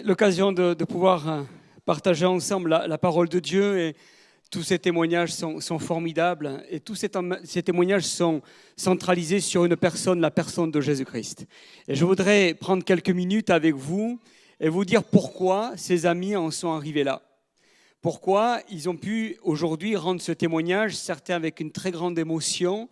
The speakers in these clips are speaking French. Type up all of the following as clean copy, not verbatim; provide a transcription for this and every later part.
l'occasion de pouvoir partager ensemble la parole de Dieu et tous ces témoignages sont formidables et tous ces témoignages sont centralisés sur une personne, la personne de Jésus-Christ. Et je voudrais prendre quelques minutes avec vous et vous dire pourquoi ces amis en sont arrivés là. Pourquoi ils ont pu aujourd'hui rendre ce témoignage, certains avec une très grande émotion,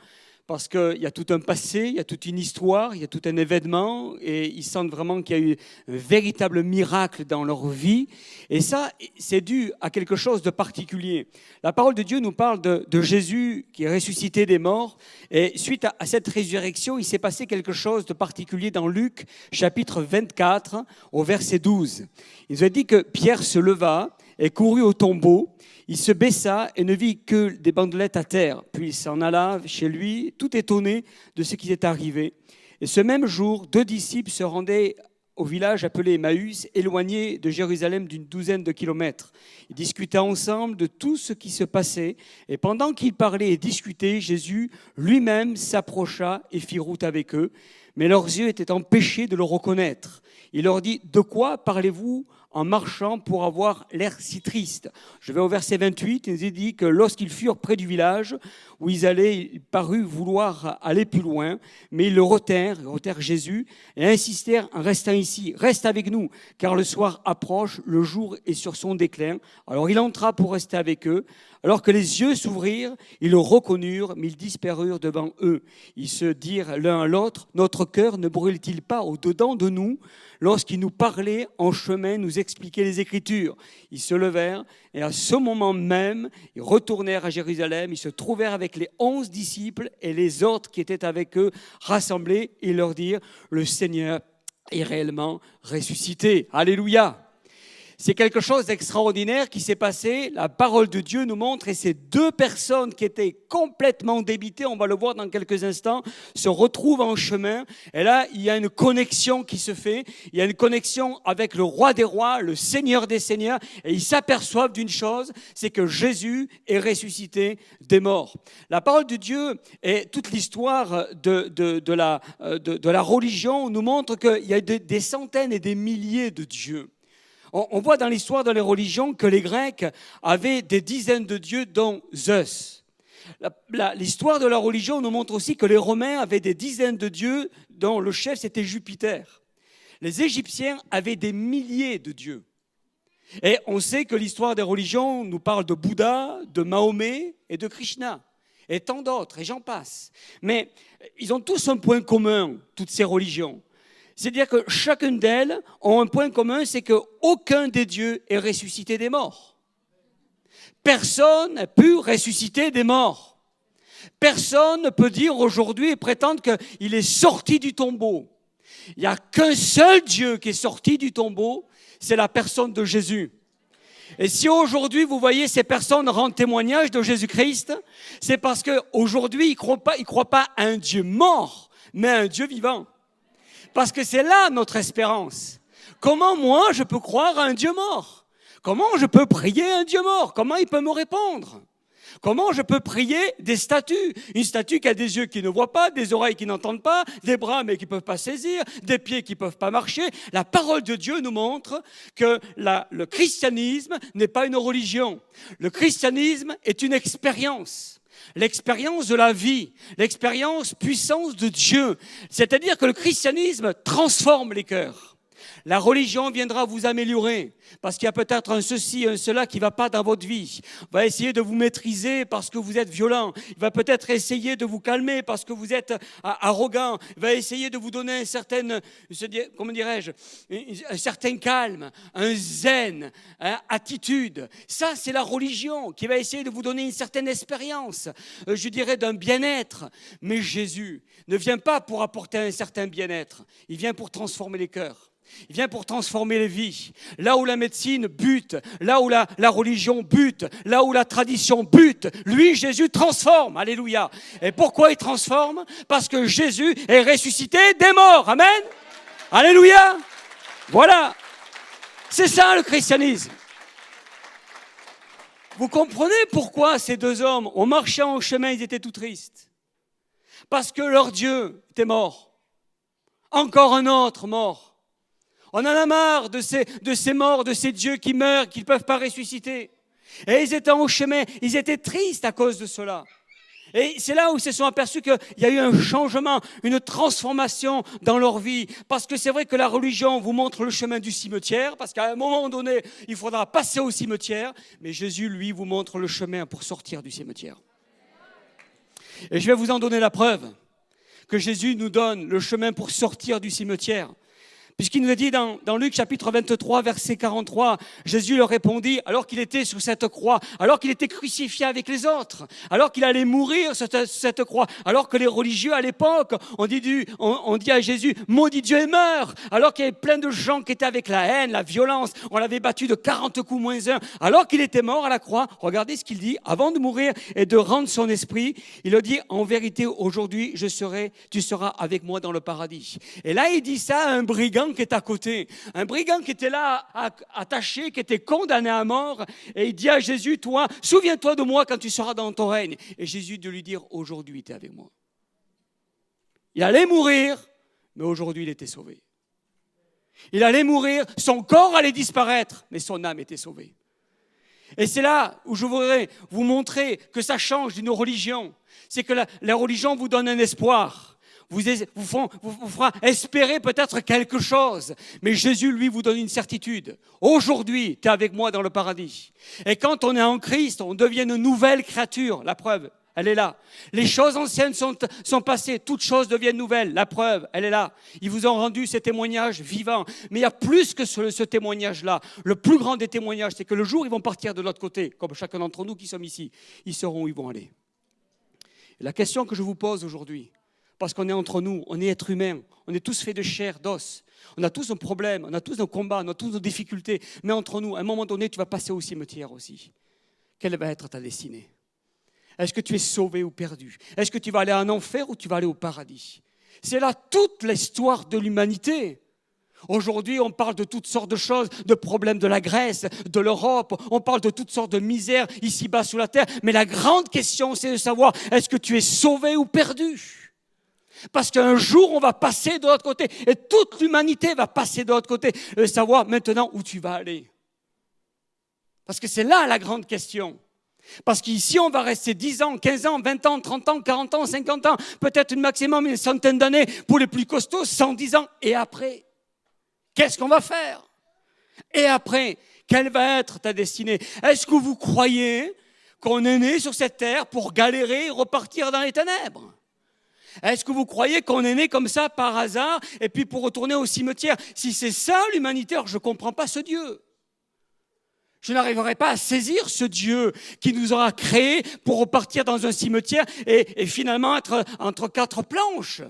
parce qu'il y a tout un passé, il y a toute une histoire, il y a tout un événement, et ils sentent vraiment qu'il y a eu un véritable miracle dans leur vie. Et ça, c'est dû à quelque chose de particulier. La parole de Dieu nous parle de Jésus qui est ressuscité des morts, et suite à cette résurrection, il s'est passé quelque chose de particulier dans Luc, chapitre 24, au verset 12. Il nous a dit que Pierre se leva et courut au tombeau. Il se baissa et ne vit que des bandelettes à terre. Puis il s'en alla chez lui, tout étonné de ce qui était arrivé. Et ce même jour, 2 disciples se rendaient au village appelé Emmaüs, éloigné de Jérusalem d'une 12aine de kilomètres. Ils discutaient ensemble de tout ce qui se passait. Et pendant qu'ils parlaient et discutaient, Jésus lui-même s'approcha et fit route avec eux. Mais leurs yeux étaient empêchés de le reconnaître. Il leur dit « De quoi parlez-vous en marchant pour avoir l'air si triste ?» Je vais au verset 28, il nous est dit que lorsqu'ils furent près du village où ils allaient, il parut vouloir aller plus loin, mais ils retèrent Jésus et insistèrent en restant ici. « Reste avec nous, car le soir approche, le jour est sur son déclin. » Alors il entra pour rester avec eux. Alors que les yeux s'ouvrirent, ils le reconnurent, mais ils disparurent devant eux. Ils se dirent l'un à l'autre, « Notre cœur ne brûle-t-il pas au-dedans de nous lorsqu'il nous parlait en chemin, nous expliquait les Écritures ?» Ils se levèrent et à ce moment même, ils retournèrent à Jérusalem. Ils se trouvèrent avec les 11 disciples et les autres qui étaient avec eux rassemblés et ils leur dirent « Le Seigneur est réellement ressuscité. » Alléluia! C'est quelque chose d'extraordinaire qui s'est passé. La parole de Dieu nous montre, et ces 2 personnes qui étaient complètement débitées, on va le voir dans quelques instants, se retrouvent en chemin. Et là, il y a une connexion qui se fait. Il y a une connexion avec le roi des rois, le Seigneur des seigneurs. Et ils s'aperçoivent d'une chose, c'est que Jésus est ressuscité des morts. La parole de Dieu et toute l'histoire de la religion nous montre qu'il y a des centaines et des milliers de dieux. On voit dans l'histoire de la religion que les Grecs avaient des dizaines de dieux, dont Zeus. L'histoire de la religion nous montre aussi que les Romains avaient des dizaines de dieux, dont le chef c'était Jupiter. Les Égyptiens avaient des milliers de dieux. Et on sait que l'histoire des religions nous parle de Bouddha, de Mahomet et de Krishna. Et tant d'autres, et j'en passe. Mais ils ont tous un point commun, toutes ces religions. C'est-à-dire que chacune d'elles a un point commun, c'est qu'aucun des dieux est ressuscité des morts. Personne n'a pu ressusciter des morts. Personne ne peut dire aujourd'hui et prétendre qu'il est sorti du tombeau. Il n'y a qu'un seul Dieu qui est sorti du tombeau, c'est la personne de Jésus. Et si aujourd'hui vous voyez ces personnes rendre témoignage de Jésus-Christ, c'est parce qu'aujourd'hui ils ne croient pas à un Dieu mort, mais à un Dieu vivant. Parce que c'est là notre espérance. Comment moi je peux croire à un Dieu mort? Comment je peux prier à un Dieu mort? Comment il peut me répondre? Comment je peux prier des statues? Une statue qui a des yeux qui ne voient pas, des oreilles qui n'entendent pas, des bras mais qui ne peuvent pas saisir, des pieds qui ne peuvent pas marcher. La parole de Dieu nous montre que le christianisme n'est pas une religion. Le christianisme est une expérience. L'expérience de la vie, l'expérience puissance de Dieu. C'est-à-dire que le christianisme transforme les cœurs. La religion viendra vous améliorer parce qu'il y a peut-être un ceci, un cela qui ne va pas dans votre vie. Il va essayer de vous maîtriser parce que vous êtes violent. Il va peut-être essayer de vous calmer parce que vous êtes arrogant. Il va essayer de vous donner un certain calme, un zen, attitude. Ça, c'est la religion qui va essayer de vous donner une certaine expérience, je dirais d'un bien-être. Mais Jésus ne vient pas pour apporter un certain bien-être. Il vient pour transformer les cœurs. Il vient pour transformer les vies. Là où la médecine bute, là où la religion bute, là où la tradition bute, lui, Jésus, transforme. Alléluia. Et pourquoi il transforme? Parce que Jésus est ressuscité des morts. Amen. Alléluia. Voilà. C'est ça le christianisme. Vous comprenez pourquoi ces 2 hommes ont marché en chemin, ils étaient tout tristes? Parce que leur Dieu était mort. Encore un autre mort. On en a marre de ces morts, de ces dieux qui meurent, qui ne peuvent pas ressusciter. Et ils étaient en chemin, ils étaient tristes à cause de cela. Et c'est là où ils se sont aperçus qu'il y a eu un changement, une transformation dans leur vie. Parce que c'est vrai que la religion vous montre le chemin du cimetière, parce qu'à un moment donné, il faudra passer au cimetière. Mais Jésus, lui, vous montre le chemin pour sortir du cimetière. Et je vais vous en donner la preuve, que Jésus nous donne le chemin pour sortir du cimetière. Puisqu'il nous a dit dans Luc chapitre 23, verset 43, Jésus leur répondit, alors qu'il était sur cette croix, alors qu'il était crucifié avec les autres, alors qu'il allait mourir sur cette croix, alors que les religieux à l'époque on dit à Jésus, maudit Dieu et meurt, alors qu'il y avait plein de gens qui étaient avec la haine, la violence, on l'avait battu de 40 coups moins un, alors qu'il était mort à la croix. Regardez ce qu'il dit, avant de mourir et de rendre son esprit, il a dit, en vérité aujourd'hui tu seras avec moi dans le paradis. Et là il dit ça à un brigand qui est à côté, un brigand qui était là attaché, qui était condamné à mort, et il dit à Jésus, toi, souviens-toi de moi quand tu seras dans ton règne. Et Jésus de lui dire, aujourd'hui tu es avec moi. Il allait mourir, mais aujourd'hui il était sauvé. Il allait mourir, son corps allait disparaître, mais son âme était sauvée. Et c'est là où je voudrais vous montrer que ça change d'une religion. C'est que la religion vous donne un espoir. Vous fera espérer peut-être quelque chose. Mais Jésus, lui, vous donne une certitude. Aujourd'hui, tu es avec moi dans le paradis. Et quand on est en Christ, on devient une nouvelle créature. La preuve, elle est là. Les choses anciennes sont passées. Toutes choses deviennent nouvelles. La preuve, elle est là. Ils vous ont rendu ces témoignages vivants. Mais il y a plus que ce témoignage-là. Le plus grand des témoignages, c'est que le jour où ils vont partir de l'autre côté, comme chacun d'entre nous qui sommes ici, ils sauront où ils vont aller. Et la question que je vous pose aujourd'hui, parce qu'on est entre nous, on est êtres humains, on est tous faits de chair, d'os. On a tous nos problèmes, on a tous nos combats, on a tous nos difficultés. Mais entre nous, à un moment donné, tu vas passer au cimetière aussi. Quelle va être ta destinée? Est-ce que tu es sauvé ou perdu? Est-ce que tu vas aller en enfer ou tu vas aller au paradis? C'est là toute l'histoire de l'humanité. Aujourd'hui, on parle de toutes sortes de choses, de problèmes de la Grèce, de l'Europe. On parle de toutes sortes de misères ici-bas sous la terre. Mais la grande question, c'est de savoir, est-ce que tu es sauvé ou perdu? Parce qu'un jour, on va passer de l'autre côté. Et toute l'humanité va passer de l'autre côté. Et savoir maintenant où tu vas aller. Parce que c'est là la grande question. Parce qu'ici, on va rester 10 ans, 15 ans, 20 ans, 30 ans, 40 ans, 50 ans, peut-être une maximum une centaine d'années. Pour les plus costauds, 110 ans. Et après, qu'est-ce qu'on va faire? Et après, quelle va être ta destinée? Est-ce que vous croyez qu'on est né sur cette terre pour galérer et repartir dans les ténèbres? Est-ce que vous croyez qu'on est né comme ça par hasard et puis pour retourner au cimetière? Si c'est ça l'humanité, alors je ne comprends pas ce Dieu. Je n'arriverai pas à saisir ce Dieu qui nous aura créés pour repartir dans un cimetière et finalement être entre quatre planches.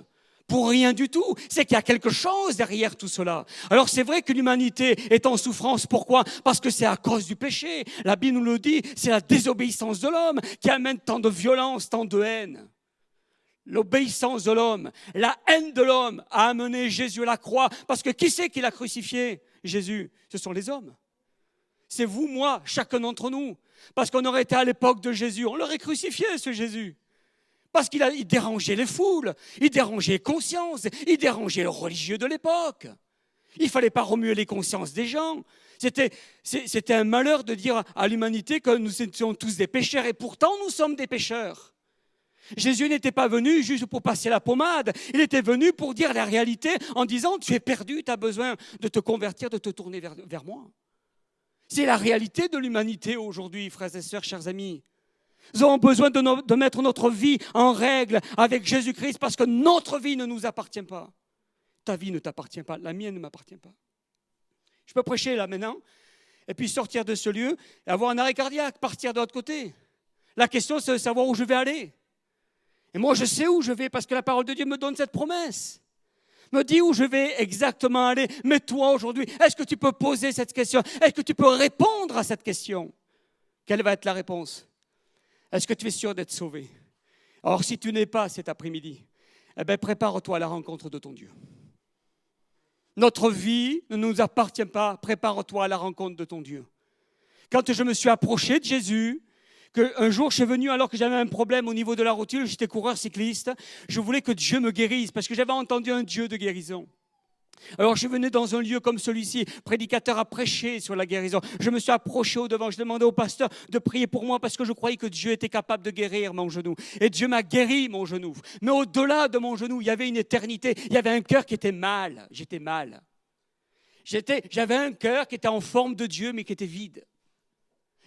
Pour rien du tout. C'est qu'il y a quelque chose derrière tout cela. Alors c'est vrai que l'humanité est en souffrance. Pourquoi? Parce que c'est à cause du péché. La Bible nous le dit, c'est la désobéissance de l'homme qui amène tant de violence, tant de haine. L'obéissance de l'homme, la haine de l'homme a amené Jésus à la croix. Parce que qui c'est qui l'a crucifié? Jésus, ce sont les hommes. C'est vous, moi, chacun d'entre nous. Parce qu'on aurait été à l'époque de Jésus, on l'aurait crucifié, ce Jésus. Parce qu'il dérangeait les foules, il dérangeait les consciences, il dérangeait les religieux de l'époque. Il ne fallait pas remuer les consciences des gens. C'était un malheur de dire à l'humanité que nous étions tous des pécheurs et pourtant nous sommes des pécheurs. Jésus n'était pas venu juste pour passer la pommade, il était venu pour dire la réalité en disant tu es perdu, tu as besoin de te convertir, de te tourner vers moi. C'est la réalité de l'humanité aujourd'hui, frères et sœurs, chers amis. Nous avons besoin de mettre notre vie en règle avec Jésus-Christ parce que notre vie ne nous appartient pas. Ta vie ne t'appartient pas, la mienne ne m'appartient pas. Je peux prêcher là maintenant et puis sortir de ce lieu et avoir un arrêt cardiaque, partir de l'autre côté. La question c'est de savoir où je vais aller. Et moi je sais où je vais parce que la parole de Dieu me donne cette promesse. Me dit où je vais exactement aller. Mais toi aujourd'hui, est-ce que tu peux poser cette question? Est-ce que tu peux répondre à cette question? Quelle va être la réponse? Est-ce que tu es sûr d'être sauvé? Alors si tu n'es pas cet après-midi, eh bien prépare-toi à la rencontre de ton Dieu. Notre vie ne nous appartient pas. Prépare-toi à la rencontre de ton Dieu. Quand je me suis approché de Jésus, qu'un jour je suis venu alors que j'avais un problème au niveau de la rotule, j'étais coureur cycliste, je voulais que Dieu me guérisse parce que j'avais entendu un Dieu de guérison. Alors je suis venu dans un lieu comme celui-ci, prédicateur a prêché sur la guérison. Je me suis approché au devant, je demandais au pasteur de prier pour moi parce que je croyais que Dieu était capable de guérir mon genou. Et Dieu m'a guéri mon genou. Mais au-delà de mon genou, il y avait une éternité, il y avait un cœur qui était mal. J'étais mal. J'avais un cœur qui était en forme de Dieu mais qui était vide.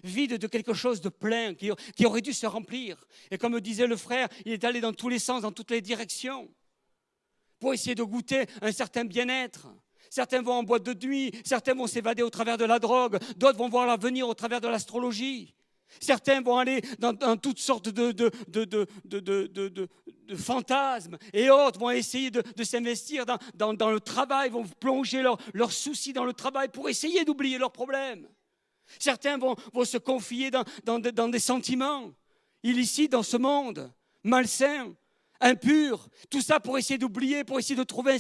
Vide de quelque chose de plein qui aurait dû se remplir. Et comme disait le frère, il est allé dans tous les sens, dans toutes les directions, pour essayer de goûter un certain bien-être. Certains vont en boîte de nuit, certains vont s'évader au travers de la drogue, d'autres vont voir l'avenir au travers de l'astrologie. Certains vont aller dans toutes sortes de fantasmes, et autres vont essayer de s'investir dans le travail, vont plonger leurs soucis dans le travail pour essayer d'oublier leurs problèmes. Certains vont se confier dans des sentiments illicites dans ce monde, malsains, impurs, tout ça pour essayer d'oublier, pour essayer de trouver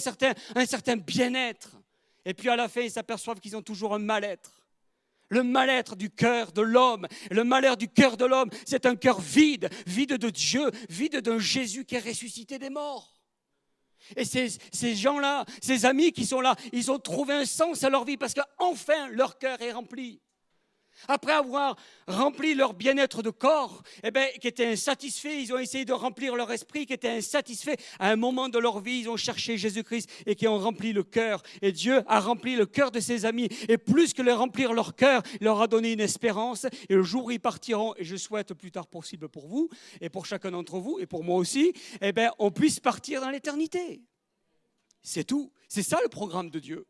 un certain bien-être. Et puis à la fin, ils s'aperçoivent qu'ils ont toujours un mal-être. Le mal-être du cœur de l'homme. Le malheur du cœur de l'homme, c'est un cœur vide, vide de Dieu, vide d'un Jésus qui est ressuscité des morts. Et ces gens-là, ces amis qui sont là, ils ont trouvé un sens à leur vie parce qu'enfin leur cœur est rempli. Après avoir rempli leur bien-être de corps, qui était insatisfait, ils ont essayé de remplir leur esprit qui était insatisfait. À un moment de leur vie, ils ont cherché Jésus-Christ et qui ont rempli le cœur. Et Dieu a rempli le cœur de ses amis. Et plus que de remplir leur cœur, il leur a donné une espérance. Et le jour où ils partiront, et je souhaite le plus tard possible pour vous, et pour chacun d'entre vous, et pour moi aussi, on puisse partir dans l'éternité. C'est tout. C'est ça le programme de Dieu.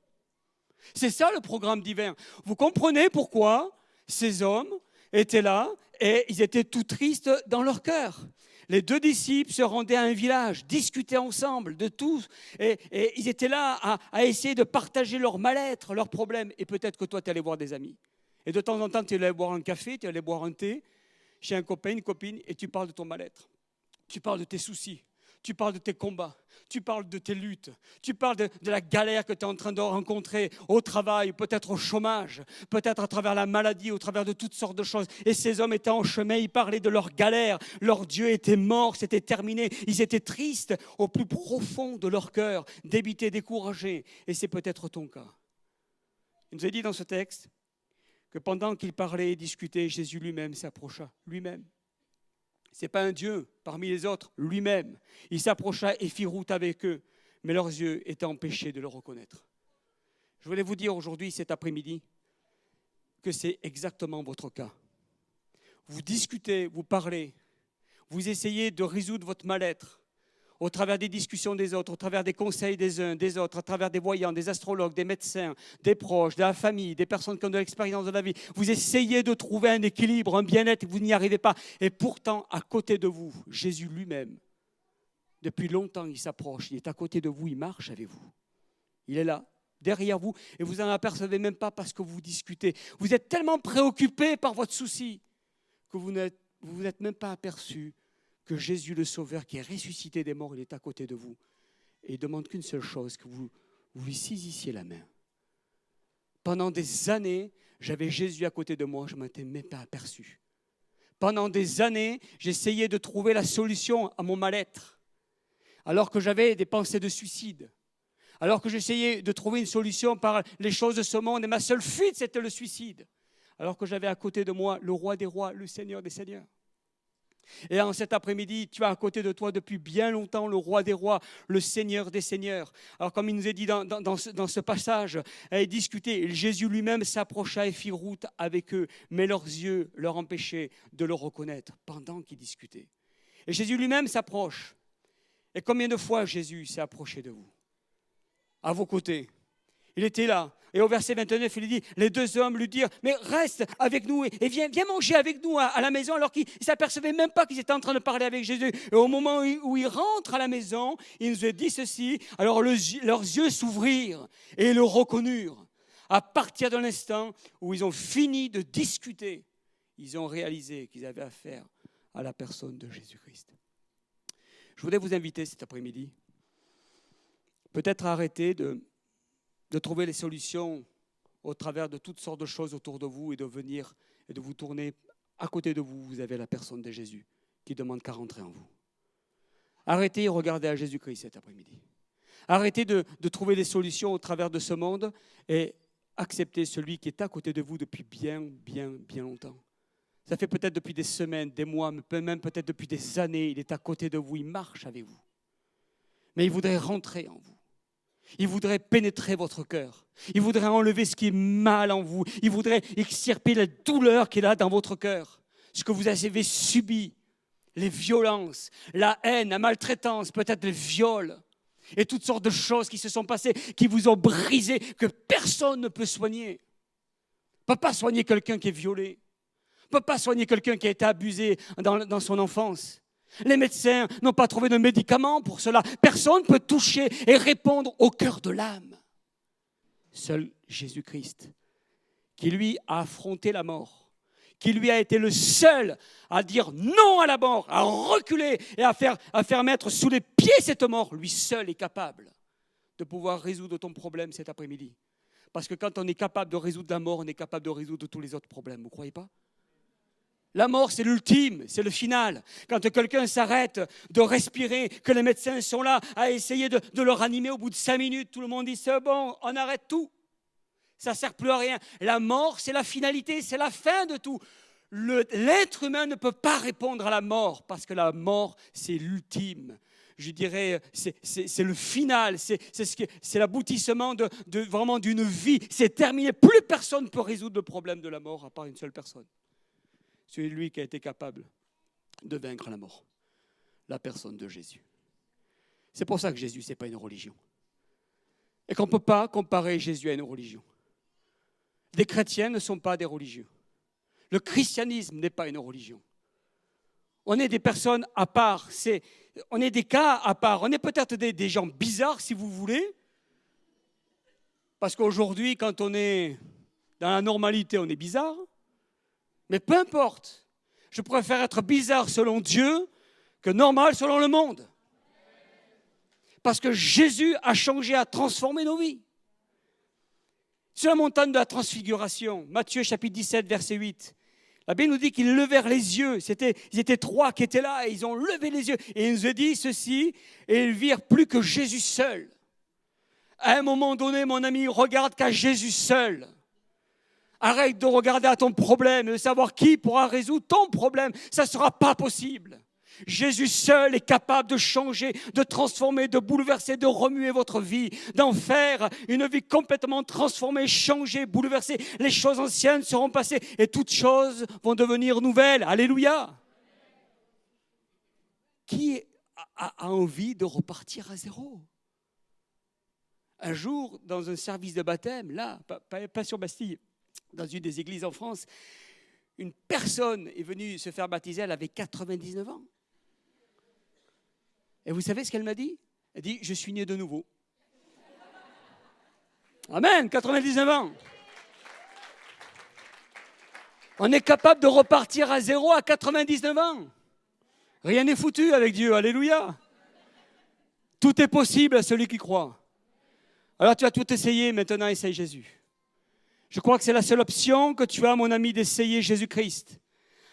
C'est ça le programme divin. Vous comprenez pourquoi ces hommes étaient là et ils étaient tout tristes dans leur cœur. Les deux disciples se rendaient à un village, discutaient ensemble de tout et ils étaient là à essayer de partager leur mal-être, leurs problèmes. Et peut-être que toi, tu allais voir des amis. Et de temps en temps, tu allais boire un café, tu allais boire un thé chez un copain, une copine et tu parles de ton mal-être. Tu parles de tes soucis. Tu parles de tes combats, tu parles de tes luttes, tu parles de la galère que tu es en train de rencontrer au travail, peut-être au chômage, peut-être à travers la maladie, au travers de toutes sortes de choses. Et ces hommes étaient en chemin, ils parlaient de leur galère, leur Dieu était mort, c'était terminé. Ils étaient tristes au plus profond de leur cœur, débités, découragés. Et c'est peut-être ton cas. Il nous est dit dans ce texte que pendant qu'ils parlaient et discutaient, Jésus lui-même s'approcha, lui-même. Ce n'est pas un Dieu parmi les autres, lui-même. Il s'approcha et fit route avec eux, mais leurs yeux étaient empêchés de le reconnaître. Je voulais vous dire aujourd'hui, cet après-midi, que c'est exactement votre cas. Vous discutez, vous parlez, vous essayez de résoudre votre mal-être au travers des discussions des autres, au travers des conseils des uns, des autres, à travers des voyants, des astrologues, des médecins, des proches, de la famille, des personnes qui ont de l'expérience de la vie. Vous essayez de trouver un équilibre, un bien-être, et vous n'y arrivez pas. Et pourtant, à côté de vous, Jésus lui-même, depuis longtemps, il s'approche, il est à côté de vous, il marche avec vous. Il est là, derrière vous, et vous n'en apercevez même pas parce que vous discutez. Vous êtes tellement préoccupé par votre souci que vous vous êtes même pas aperçu que Jésus le Sauveur qui est ressuscité des morts, il est à côté de vous. Et il ne demande qu'une seule chose, que vous lui saisissiez la main. Pendant des années, j'avais Jésus à côté de moi, je ne m'étais même pas aperçu. Pendant des années, j'essayais de trouver la solution à mon mal-être, alors que j'avais des pensées de suicide, alors que j'essayais de trouver une solution par les choses de ce monde, et ma seule fuite, c'était le suicide, alors que j'avais à côté de moi le roi des rois, le Seigneur des seigneurs. Et en cet après-midi, tu as à côté de toi depuis bien longtemps le roi des rois, le Seigneur des seigneurs. Alors comme il nous est dit dans ce passage, discuter, Jésus lui-même s'approcha et fit route avec eux, mais leurs yeux leur empêchaient de le reconnaître pendant qu'ils discutaient. Et Jésus lui-même s'approche. Et combien de fois Jésus s'est approché de vous, à vos côtés? Il était là. Et au verset 29, il dit, les deux hommes lui dirent, mais reste avec nous et viens manger avec nous à la maison, alors qu'ils ne s'apercevaient même pas qu'ils étaient en train de parler avec Jésus. Et au moment où ils rentrent à la maison, il nous a dit ceci, alors leurs yeux s'ouvrirent et le reconnurent. À partir de l'instant où ils ont fini de discuter, ils ont réalisé qu'ils avaient affaire à la personne de Jésus-Christ. Je voudrais vous inviter cet après-midi, peut-être à arrêter de trouver les solutions au travers de toutes sortes de choses autour de vous et de venir et de vous tourner à côté de vous. Vous avez la personne de Jésus qui demande qu'à rentrer en vous. Arrêtez et regardez à Jésus-Christ cet après-midi. Arrêtez de trouver des solutions au travers de ce monde et acceptez celui qui est à côté de vous depuis bien, bien, bien longtemps. Ça fait peut-être depuis des semaines, des mois, même peut-être depuis des années, il est à côté de vous, il marche avec vous. Mais il voudrait rentrer en vous. Il voudrait pénétrer votre cœur. Il voudrait enlever ce qui est mal en vous. Il voudrait extirper la douleur qui est là dans votre cœur. Ce que vous avez subi, les violences, la haine, la maltraitance, peut-être les viols et toutes sortes de choses qui se sont passées, qui vous ont brisé, que personne ne peut soigner. On ne peut pas soigner quelqu'un qui est violé. On ne peut pas soigner quelqu'un qui a été abusé dans son enfance. Les médecins n'ont pas trouvé de médicaments pour cela. Personne ne peut toucher et répondre au cœur de l'âme. Seul Jésus-Christ, qui lui a affronté la mort, qui lui a été le seul à dire non à la mort, à reculer et à faire mettre sous les pieds cette mort, lui seul est capable de pouvoir résoudre ton problème cet après-midi. Parce que quand on est capable de résoudre la mort, on est capable de résoudre tous les autres problèmes. Vous ne croyez pas ? La mort, c'est l'ultime, c'est le final. Quand quelqu'un s'arrête de respirer, que les médecins sont là à essayer de le ranimer au bout de 5 minutes, tout le monde dit c'est bon, on arrête tout. Ça ne sert plus à rien. La mort, c'est la finalité, c'est la fin de tout. L'être humain ne peut pas répondre à la mort parce que la mort, c'est l'ultime. Je dirais, c'est le final, c'est l'aboutissement vraiment d'une vie. C'est terminé. Plus personne ne peut résoudre le problème de la mort à part une seule personne. C'est lui qui a été capable de vaincre la mort, la personne de Jésus. C'est pour ça que Jésus, ce n'est pas une religion. Et qu'on ne peut pas comparer Jésus à une religion. Les chrétiens ne sont pas des religieux. Le christianisme n'est pas une religion. On est des personnes à part, on est des cas à part. On est peut-être des gens bizarres, si vous voulez, parce qu'aujourd'hui, quand on est dans la normalité, on est bizarre. Mais peu importe, je préfère être bizarre selon Dieu que normal selon le monde. Parce que Jésus a changé, a transformé nos vies. Sur la montagne de la transfiguration, Matthieu chapitre 17, verset 8, la Bible nous dit qu'ils levèrent les yeux. Ils étaient 3 qui étaient là et ils ont levé les yeux. Et il nous a dit ceci, et ils virent plus que Jésus seul. À un moment donné, mon ami, regarde qu'à Jésus seul. Arrête de regarder à ton problème et de savoir qui pourra résoudre ton problème. Ça ne sera pas possible. Jésus seul est capable de changer, de transformer, de bouleverser, de remuer votre vie, d'en faire une vie complètement transformée, changée, bouleversée. Les choses anciennes seront passées et toutes choses vont devenir nouvelles. Alléluia. Qui a envie de repartir à zéro ? Un jour, dans un service de baptême, là, pas sur Bastille, dans une des églises en France, une personne est venue se faire baptiser, elle avait 99 ans. Et vous savez ce qu'elle m'a dit ? Elle dit, je suis né de nouveau. Amen, 99 ans. On est capable de repartir à zéro à 99 ans. Rien n'est foutu avec Dieu, alléluia. Tout est possible à celui qui croit. Alors tu as tout essayé, maintenant essaye Jésus. Je crois que c'est la seule option que tu as, mon ami, d'essayer Jésus-Christ.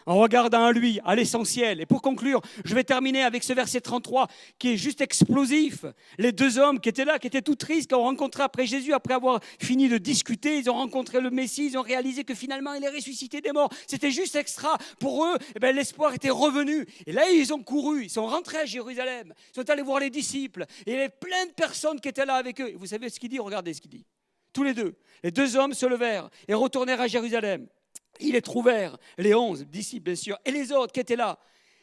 En regardant à lui, à l'essentiel. Et pour conclure, je vais terminer avec ce verset 33 qui est juste explosif. Les 2 hommes qui étaient là, qui étaient tout tristes, qui ont rencontré après Jésus, après avoir fini de discuter, ils ont rencontré le Messie, ils ont réalisé que finalement il est ressuscité des morts. C'était juste extra. Pour eux, l'espoir était revenu. Et là, ils ont couru, ils sont rentrés à Jérusalem, ils sont allés voir les disciples. Et il y avait plein de personnes qui étaient là avec eux. Et vous savez ce qu'il dit ? Regardez ce qu'il dit. Tous les 2. Les 2 hommes se levèrent et retournèrent à Jérusalem. Ils les trouvèrent, les 11 disciples bien sûr, et les autres qui étaient là.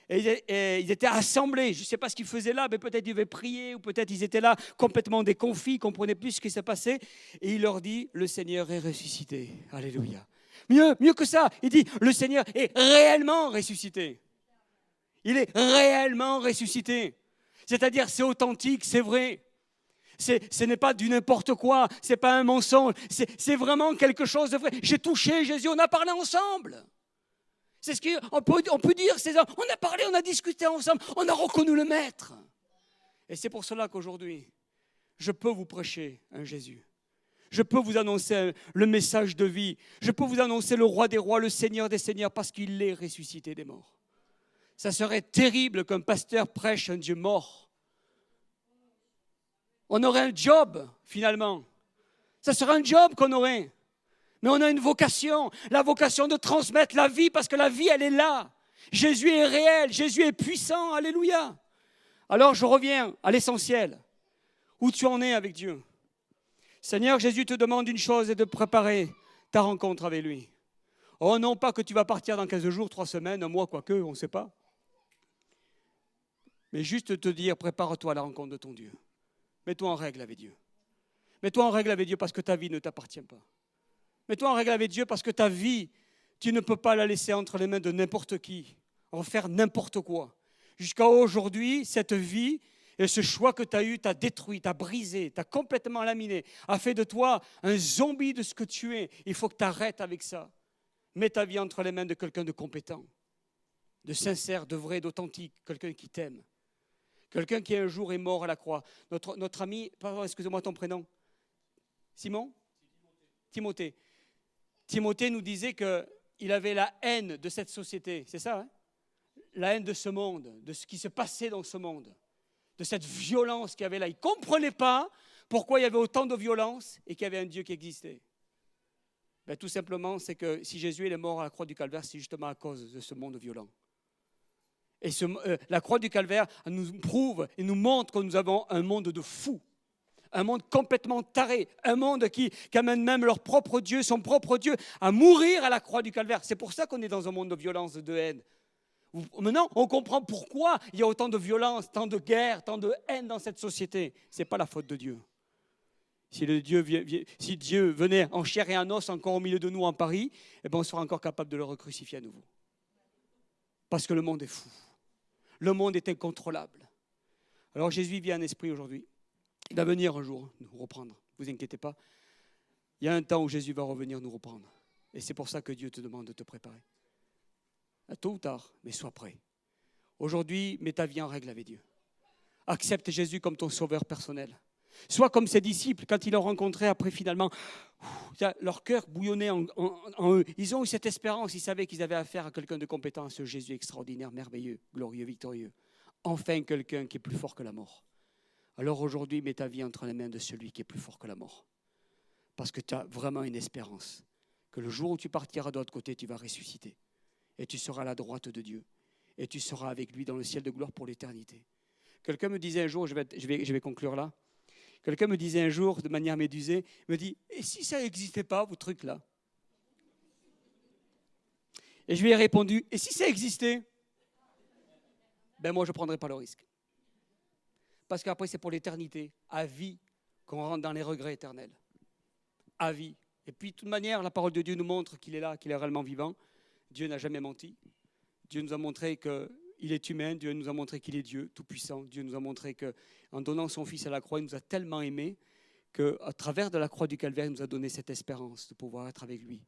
Et ils étaient assemblés, je ne sais pas ce qu'ils faisaient là, mais peut-être ils devaient prier, ou peut-être ils étaient là complètement déconfits, ils ne comprenaient plus ce qui se passait. Et il leur dit, le Seigneur est ressuscité. Alléluia. Mieux que ça, il dit, le Seigneur est réellement ressuscité. Il est réellement ressuscité. C'est-à-dire, c'est authentique, c'est vrai. Ce n'est pas du n'importe quoi, ce n'est pas un mensonge, c'est vraiment quelque chose de vrai. J'ai touché Jésus, on a parlé ensemble. C'est ce qu'on peut dire, ces hommes. On a parlé, on a discuté ensemble, on a reconnu le Maître. Et c'est pour cela qu'aujourd'hui, je peux vous prêcher un Jésus. Je peux vous annoncer le message de vie. Je peux vous annoncer le roi des rois, le Seigneur des seigneurs, parce qu'il est ressuscité des morts. Ça serait terrible qu'un pasteur prêche un Dieu mort. On aurait un job, finalement. Ça serait un job qu'on aurait. Mais on a une vocation, la vocation de transmettre la vie, parce que la vie, elle est là. Jésus est réel, Jésus est puissant, alléluia. Alors je reviens à l'essentiel. Où tu en es avec Dieu? Seigneur, Jésus te demande une chose, et de préparer ta rencontre avec lui. Oh non, pas que tu vas partir dans 15 jours, 3 semaines, un mois, quoique, on ne sait pas. Mais juste te dire, prépare-toi à la rencontre de ton Dieu. Mets-toi en règle avec Dieu. Mets-toi en règle avec Dieu parce que ta vie ne t'appartient pas. Mets-toi en règle avec Dieu parce que ta vie, tu ne peux pas la laisser entre les mains de n'importe qui, en faire n'importe quoi. Jusqu'à aujourd'hui, cette vie et ce choix que tu as eu t'a détruit, t'a brisé, t'a complètement laminé, a fait de toi un zombie de ce que tu es. Il faut que tu arrêtes avec ça. Mets ta vie entre les mains de quelqu'un de compétent, de sincère, de vrai, d'authentique, quelqu'un qui t'aime. Quelqu'un qui un jour est mort à la croix. Notre ami, pardon, excusez-moi ton prénom, Simon ? Timothée. Timothée nous disait qu'il avait la haine de cette société, c'est ça, hein? La haine de ce monde, de ce qui se passait dans ce monde, de cette violence qu'il y avait là. Il ne comprenait pas pourquoi il y avait autant de violence et qu'il y avait un Dieu qui existait. Ben, tout simplement, c'est que si Jésus est mort à la croix du Calvaire, c'est justement à cause de ce monde violent. Et la croix du Calvaire nous prouve et nous montre que nous avons un monde de fous. Un monde complètement taré, un monde qui amène même leur propre Dieu, son propre Dieu, à mourir à la croix du Calvaire. C'est pour ça qu'on est dans un monde de violence, de haine. Maintenant, on comprend pourquoi il y a autant de violence, tant de guerre, tant de haine dans cette société. Ce n'est pas la faute de Dieu. Si Dieu venait en chair et en os encore au milieu de nous en Paris, eh ben on sera encore capable de le recrucifier à nouveau. Parce que le monde est fou. Le monde est incontrôlable. Alors Jésus vient en esprit aujourd'hui. Il va venir un jour nous reprendre. Ne vous inquiétez pas. Il y a un temps où Jésus va revenir nous reprendre. Et c'est pour ça que Dieu te demande de te préparer. Tôt ou tard, mais sois prêt. Aujourd'hui, mets ta vie en règle avec Dieu. Accepte Jésus comme ton sauveur personnel. Sois comme ses disciples, quand ils l'ont rencontré, après finalement, leur cœur bouillonnait en eux. Ils ont eu cette espérance, ils savaient qu'ils avaient affaire à quelqu'un de compétent, à ce Jésus extraordinaire, merveilleux, glorieux, victorieux. Enfin, quelqu'un qui est plus fort que la mort. Alors aujourd'hui, mets ta vie entre les mains de celui qui est plus fort que la mort. Parce que tu as vraiment une espérance que le jour où tu partiras de l'autre côté, tu vas ressusciter. Et tu seras à la droite de Dieu. Et tu seras avec lui dans le ciel de gloire pour l'éternité. Quelqu'un me disait un jour, je vais conclure là. Quelqu'un me disait un jour, de manière médusée, me dit, et si ça n'existait pas, vos trucs là? Et je lui ai répondu, et si ça existait? Ben moi, je ne prendrais pas le risque. Parce qu'après, c'est pour l'éternité, à vie, qu'on rentre dans les regrets éternels. À vie. Et puis, de toute manière, la parole de Dieu nous montre qu'il est là, qu'il est réellement vivant. Dieu n'a jamais menti. Dieu nous a montré qu'il est humain. Dieu nous a montré qu'il est Dieu, tout-puissant. Dieu nous a montré qu'en donnant son Fils à la croix, il nous a tellement aimés qu'à travers de la croix du Calvaire, il nous a donné cette espérance de pouvoir être avec lui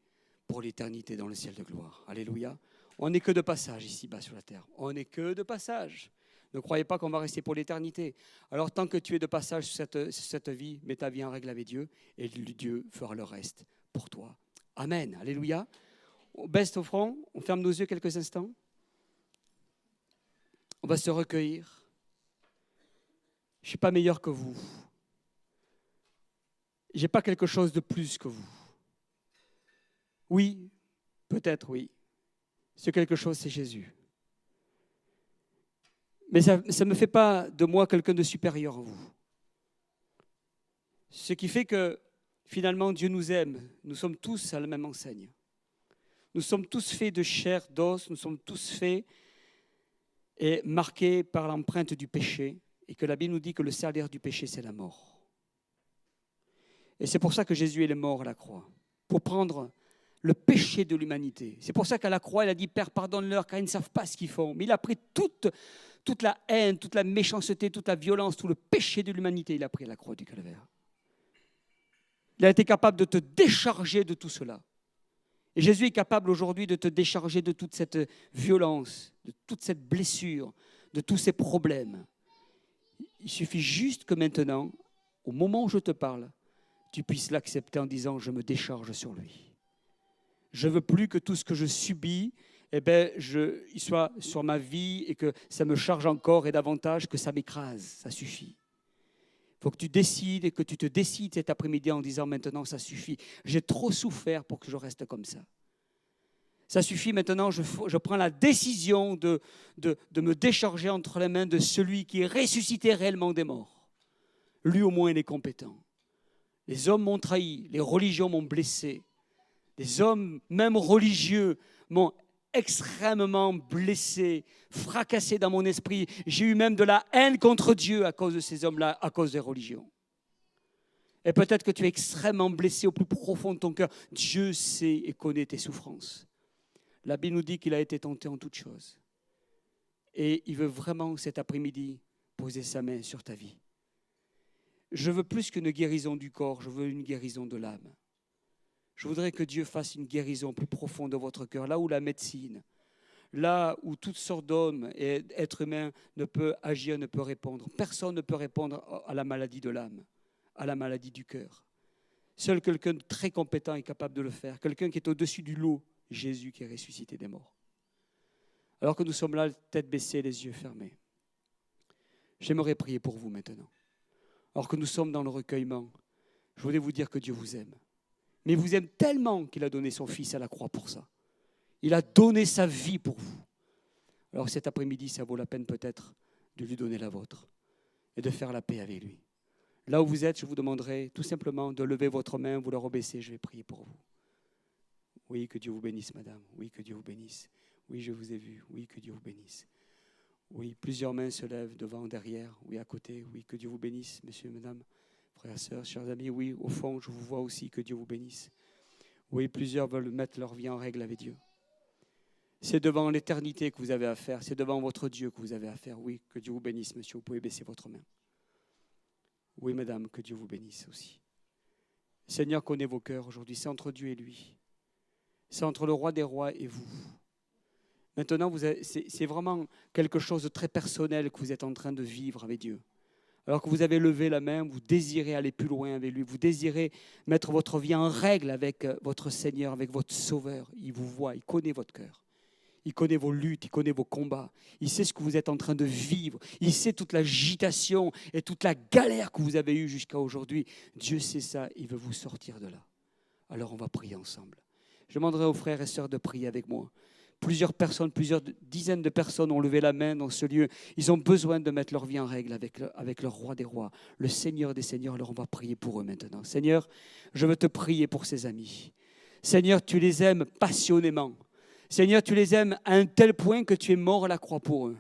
pour l'éternité dans le ciel de gloire. Alléluia. On n'est que de passage ici-bas sur la terre. On n'est que de passage. Ne croyez pas qu'on va rester pour l'éternité. Alors tant que tu es de passage sur cette vie, mets ta vie en règle avec Dieu et Dieu fera le reste pour toi. Amen. Alléluia. On baisse au front, on ferme nos yeux quelques instants. On va se recueillir. Je ne suis pas meilleur que vous. Je n'ai pas quelque chose de plus que vous. Oui, peut-être oui. Ce quelque chose, c'est Jésus. Mais ça ne me fait pas de moi quelqu'un de supérieur à vous. Ce qui fait que finalement Dieu nous aime. Nous sommes tous à la même enseigne. Nous sommes tous faits de chair, d'os. Nous sommes tous faits et marqués par l'empreinte du péché. Et que la Bible nous dit que le salaire du péché, c'est la mort. Et c'est pour ça que Jésus est mort à la croix. Pour prendre le péché de l'humanité. C'est pour ça qu'à la croix, il a dit, Père, pardonne-leur, car ils ne savent pas ce qu'ils font. Mais il a pris toute la haine, toute la méchanceté, toute la violence, tout le péché de l'humanité, il a pris à la croix du Calvaire. Il a été capable de te décharger de tout cela. Et Jésus est capable aujourd'hui de te décharger de toute cette violence, de toute cette blessure, de tous ces problèmes. Il suffit juste que maintenant, au moment où je te parle, tu puisses l'accepter en disant « je me décharge sur lui ». Je ne veux plus que tout ce que je subis, il soit sur ma vie et que ça me charge encore et davantage, que ça m'écrase. Ça suffit. faut que tu décides et que tu te décides cet après-midi en disant maintenant ça suffit. J'ai trop souffert pour que je reste comme ça. Ça suffit maintenant, je prends la décision de me décharger entre les mains de celui qui est ressuscité réellement des morts. Lui au moins il est compétent. Les hommes m'ont trahi, les religions m'ont blessé. Des hommes, même religieux, m'ont extrêmement blessé, fracassé dans mon esprit. J'ai eu même de la haine contre Dieu à cause de ces hommes-là, à cause des religions. Et peut-être que tu es extrêmement blessé au plus profond de ton cœur. Dieu sait et connaît tes souffrances. La Bible nous dit qu'il a été tenté en toutes choses. Et il veut vraiment cet après-midi poser sa main sur ta vie. Je veux plus qu'une guérison du corps, je veux une guérison de l'âme. Je voudrais que Dieu fasse une guérison plus profonde de votre cœur, là où la médecine, là où toutes sortes d'hommes et êtres humains ne peuvent agir, ne peuvent répondre. Personne ne peut répondre à la maladie de l'âme, à la maladie du cœur. Seul quelqu'un de très compétent est capable de le faire, quelqu'un qui est au-dessus du lot, Jésus qui est ressuscité des morts. Alors que nous sommes là, tête baissée, les yeux fermés, j'aimerais prier pour vous maintenant. Alors que nous sommes dans le recueillement, je voulais vous dire que Dieu vous aime. Mais il vous aime tellement qu'il a donné son Fils à la croix pour ça. Il a donné sa vie pour vous. Alors cet après-midi, ça vaut la peine peut-être de lui donner la vôtre et de faire la paix avec lui. Là où vous êtes, je vous demanderai tout simplement de lever votre main, vous la rebaisser, je vais prier pour vous. Oui, que Dieu vous bénisse, madame. Oui, que Dieu vous bénisse. Oui, je vous ai vu. Oui, que Dieu vous bénisse. Oui, plusieurs mains se lèvent devant, derrière, oui, à côté. Oui, que Dieu vous bénisse, messieurs, mesdames, frères, sœurs, chers amis. Oui, au fond, je vous vois aussi, que Dieu vous bénisse. Oui, plusieurs veulent mettre leur vie en règle avec Dieu. C'est devant l'éternité que vous avez à faire. C'est devant votre Dieu que vous avez à faire. Oui, que Dieu vous bénisse, monsieur. Vous pouvez baisser votre main. Oui, madame, que Dieu vous bénisse aussi. Seigneur connaît vos cœurs aujourd'hui. C'est entre Dieu et lui. C'est entre le roi des rois et vous. Maintenant, c'est vraiment quelque chose de très personnel que vous êtes en train de vivre avec Dieu. Alors que vous avez levé la main, vous désirez aller plus loin avec lui. Vous désirez mettre votre vie en règle avec votre Seigneur, avec votre Sauveur. Il vous voit, il connaît votre cœur. Il connaît vos luttes, il connaît vos combats. Il sait ce que vous êtes en train de vivre. Il sait toute l'agitation et toute la galère que vous avez eue jusqu'à aujourd'hui. Dieu sait ça, il veut vous sortir de là. Alors on va prier ensemble. Je demanderai aux frères et sœurs de prier avec moi. Plusieurs personnes, plusieurs dizaines de personnes ont levé la main dans ce lieu. Ils ont besoin de mettre leur vie en règle avec le roi des rois, le Seigneur des seigneurs. Alors on va prier pour eux maintenant. Seigneur, je veux te prier pour ces amis. Seigneur, tu les aimes passionnément. Seigneur, tu les aimes à un tel point que tu es mort à la croix pour eux.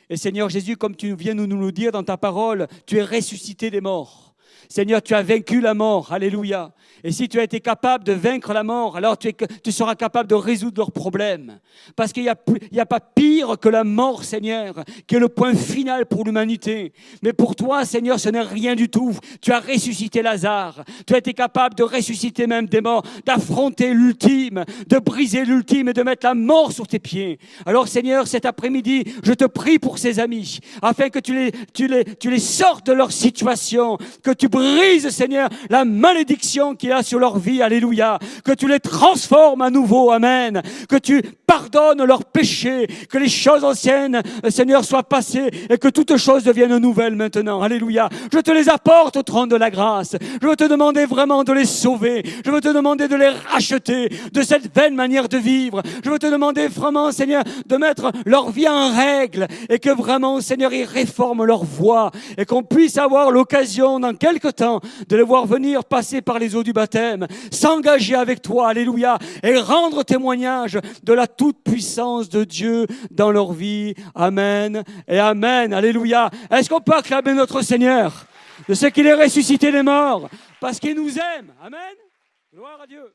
Et Seigneur Jésus, comme tu viens de nous le dire dans ta parole, tu es ressuscité des morts. Seigneur, tu as vaincu la mort. Alléluia. Et si tu as été capable de vaincre la mort, alors tu seras capable de résoudre leurs problèmes. Parce qu'il n'y a pas pire que la mort, Seigneur, qui est le point final pour l'humanité. Mais pour toi, Seigneur, ce n'est rien du tout. Tu as ressuscité Lazare. Tu as été capable de ressusciter même des morts, d'affronter l'ultime, de briser l'ultime et de mettre la mort sur tes pieds. Alors, Seigneur, cet après-midi, je te prie pour ces amis, afin que tu les sortes de leur situation, que tu brises, Seigneur, la malédiction qu'il y a sur leur vie, alléluia, que tu les transformes à nouveau, amen, que tu pardonnes leurs péchés, que les choses anciennes, Seigneur, soient passées et que toutes choses deviennent nouvelles maintenant, alléluia. Je te les apporte au trône de la grâce. Je veux te demander vraiment de les sauver. Je veux te demander de les racheter de cette vaine manière de vivre. Je veux te demander vraiment, Seigneur, de mettre leur vie en règle et que vraiment, Seigneur, ils réforment leur voie et qu'on puisse avoir l'occasion dans quelque temps de les voir venir passer par les eaux du baptême, s'engager avec toi, alléluia, et rendre témoignage de la toute-puissance de Dieu dans leur vie. Amen et amen, alléluia. Est-ce qu'on peut acclamer notre Seigneur de ce qu'il est ressuscité des morts parce qu'il nous aime? Amen. Gloire à Dieu.